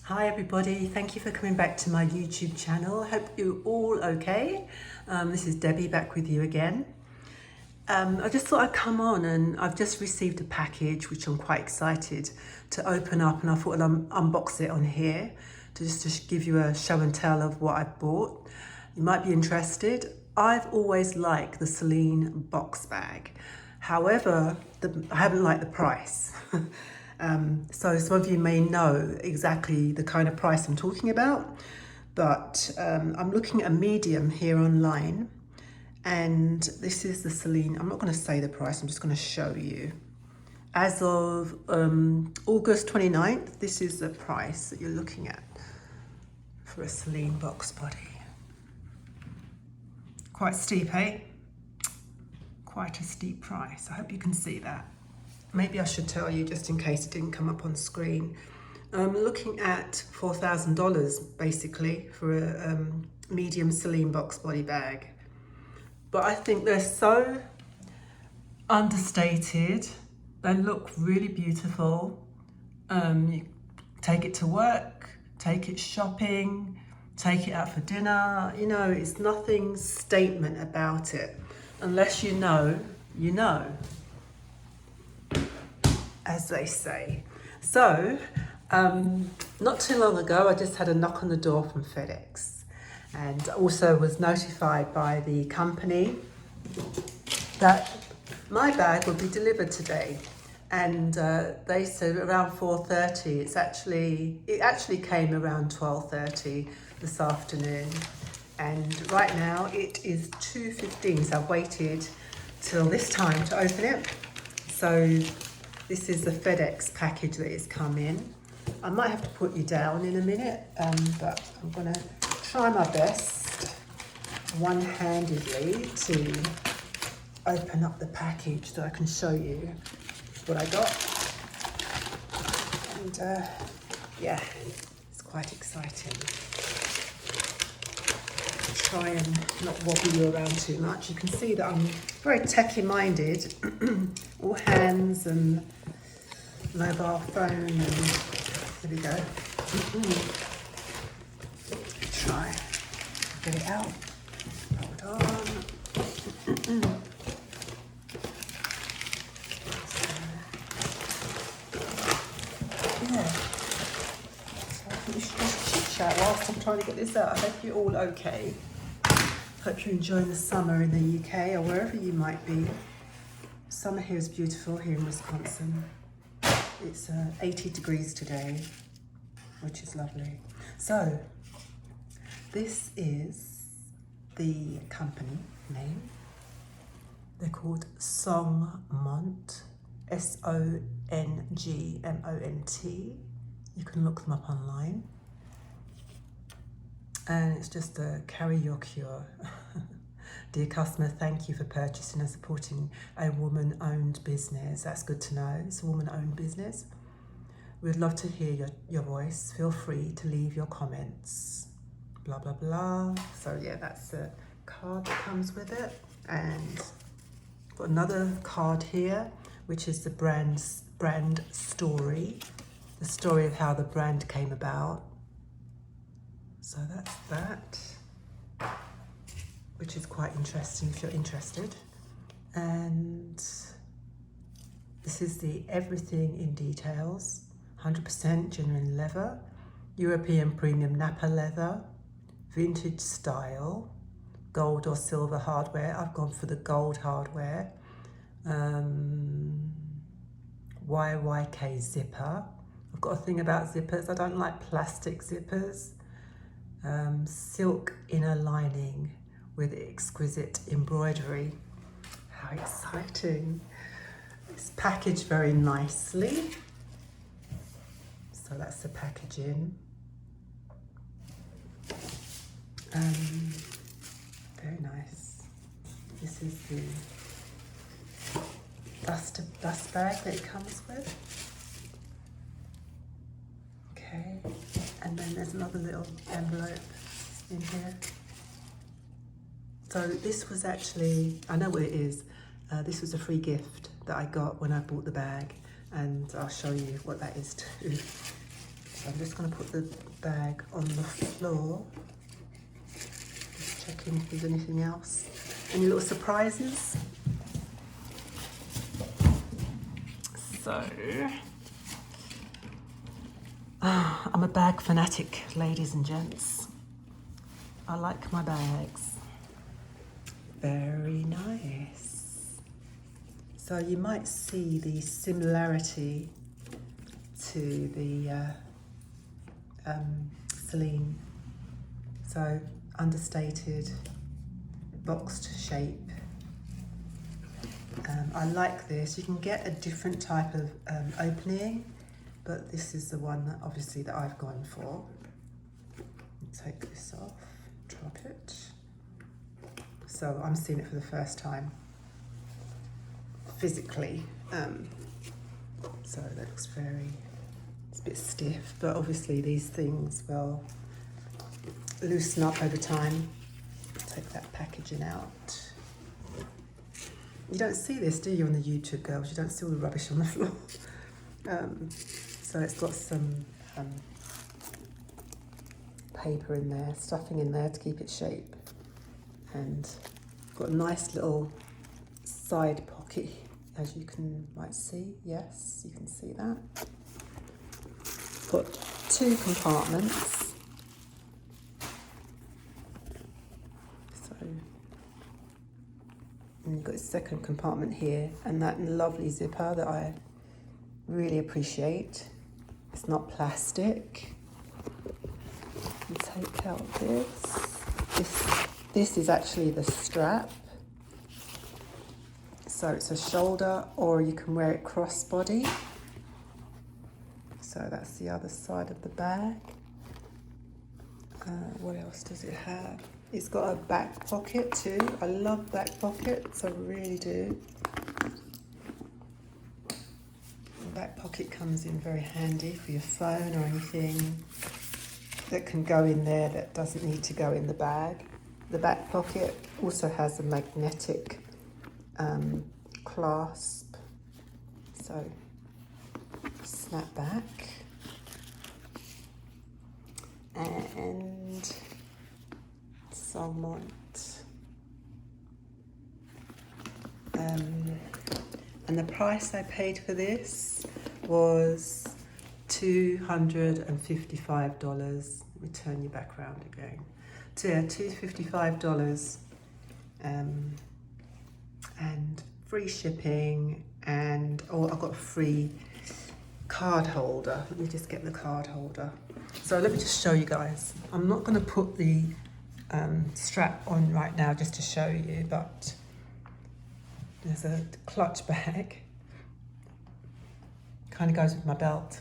Hi everybody, thank you for coming back to my YouTube channel. Hope you're all okay. This is Debbie back with you again. I just thought I'd come on, and I've just received a package which I'm quite excited to open up, and I thought I'd unbox it on here to give you a show and tell of what I've bought. You might be interested. I've always liked the Celine Box bag. However, I haven't liked the price. So some of you may know exactly the kind of price I'm talking about, but I'm looking at a medium here online, and this is the Celine. I'm not going to say the price, I'm just going to show you. As of August 29th, this is the price that you're looking at for a Celine Box body. Quite steep, eh? Quite a steep price. I hope you can see that. Maybe I should tell you just in case it didn't come up on screen. I'm looking at $4,000 basically for a medium Celine Box body bag. But I think they're so understated. They look really beautiful. You take it to work, take it shopping, take it out for dinner. You know, it's nothing statement about it. Unless you know, you know, as they say. So, not too long ago, I just had a knock on the door from FedEx, and also was notified by the company that my bag would be delivered today. And they said around 4:30. It actually came around 12:30 this afternoon, and right now it is 2:15. So I've waited till this time to open it. So this is the FedEx package that it's come in. I might have to put you down in a minute, but I'm gonna try my best one-handedly to open up the package so I can show you what I got. And yeah, it's quite exciting. Try and not wobble you around too much. You can see that I'm very techie minded. All hands and mobile phone, and there we go. Try get it out. Hold on. Yeah. So I think we should just chit chat whilst I'm trying to get this out. I hope you're all okay. Hope you're enjoying the summer in the UK or wherever you might be. Summer here is beautiful here in Wisconsin. It's 80 degrees today, which is lovely. So, this is the company name. They're called Songmont, Songmont. You can look them up online. And it's just a carry your cure. Dear customer, thank you for purchasing and supporting a woman-owned business. That's good to know. It's a woman-owned business. We'd love to hear your voice. Feel free to leave your comments. Blah, blah, blah. So yeah, that's the card that comes with it. And I've got another card here, which is the brand story. The story of how the brand came about. So that's that, which is quite interesting if you're interested. And this is the everything in details, 100% genuine leather, European premium Napa leather, vintage style, gold or silver hardware. I've gone for the gold hardware. YYK zipper. I've got a thing about zippers. I don't like plastic zippers. Silk inner lining with exquisite embroidery. How exciting. It's packaged very nicely. So that's the packaging. Very nice. This is the dust bag that it comes with. Okay, and then there's another little envelope in here. So this was actually, I know what it is. This was a free gift that I got when I bought the bag, and I'll show you what that is too. So I'm just going to put the bag on the floor. Just checking if there's anything else. Any little surprises? So, I'm a bag fanatic, ladies and gents. I like my bags. Very nice. So you might see the similarity to the Celine. So understated, boxed shape. I like this. You can get a different type of opening, but this is the one that obviously that I've gone for. Take this off, drop it. So I'm seeing it for the first time physically. So that looks it's a bit stiff, but obviously these things will loosen up over time. Take that packaging out. You don't see this, do you, on the YouTube, girls? You don't see all the rubbish on the floor. So it's got some paper in there, stuffing in there to keep its shape. And got a nice little side pocket, as you might see. Yes, you can see that. Got 2 compartments. And you've got a second compartment here, and that lovely zipper that I really appreciate. It's not plastic. You take out this is actually the strap. So it's a shoulder, or you can wear it crossbody. So that's the other side of the bag. What else does it have? It's got a back pocket too. I love back pockets, I really do. The back pocket comes in very handy for your phone or anything that can go in there that doesn't need to go in the bag. The back pocket also has a magnetic clasp, so snap back. And salmon. And the price I paid for this was $255. Let me turn you back around again. So yeah, $255, and free shipping, and I got a free card holder. Let me just get the card holder. So let me just show you guys. I'm not going to put the strap on right now just to show you, but there's a clutch bag. Kind of goes with my belt.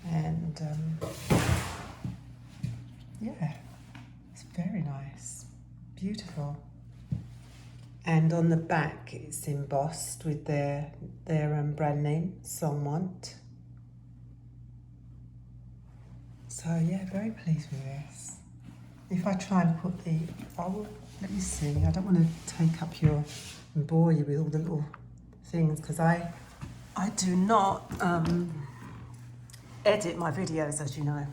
And yeah, it's very nice. Beautiful. And on the back it's embossed with their brand name, Salmont. So yeah, very pleased with this. If I try and put let me see, I don't want to take up and bore you with all the little things, because I do not edit my videos, as you know.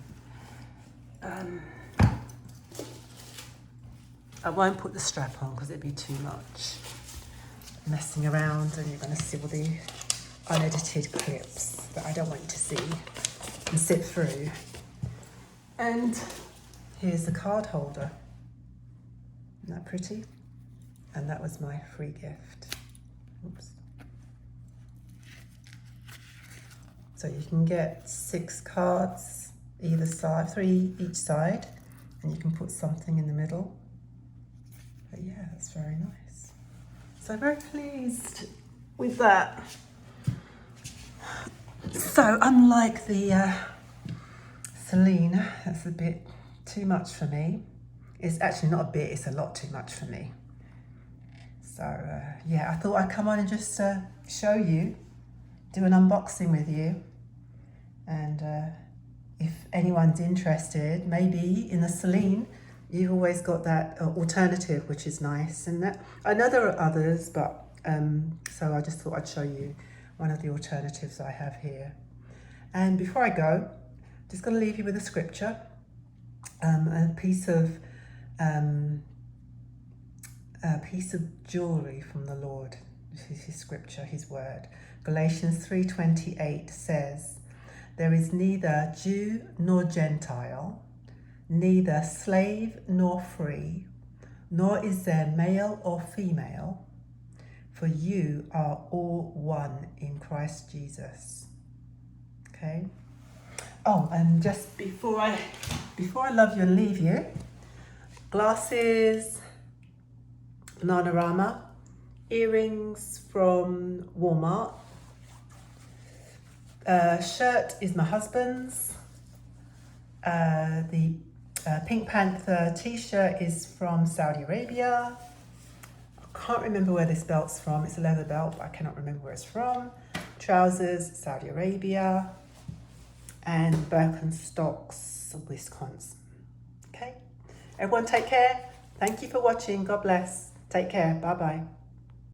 I won't put the strap on because it'd be too much messing around, and you're going to see all the unedited clips that I don't want you to see and sit through. And here's the card holder. Isn't that pretty? And that was my free gift. Oops. So you can get 6 cards either side, 3 each side, and you can put something in the middle. But yeah, that's very nice. So very pleased with that. So unlike the Celine, that's a bit too much for me. It's actually not a bit, it's a lot too much for me. So yeah, I thought I'd come on and just show you, do an unboxing with you. And if anyone's interested, maybe in the Celine, you've always got that alternative, which is nice. And that, I know there are others, but so I just thought I'd show you one of the alternatives I have here. And before I go, just going to leave you with a scripture, a piece of jewelry from the Lord. This is his scripture, his word. Galatians 3:28 says, "There is neither Jew nor Gentile, neither slave nor free, nor is there male or female, for you are all one in Christ Jesus." Okay. Oh, and just before I love you and leave you, glasses, Bananarama, earrings from Walmart, shirt is my husband's, the Pink Panther t-shirt is from Saudi Arabia. I can't remember where this belt's from. It's a leather belt, but I cannot remember where it's from. Trousers, Saudi Arabia, and Birkenstocks, Wisconsin. Okay, everyone take care. Thank you for watching. God bless. Take care. Bye-bye.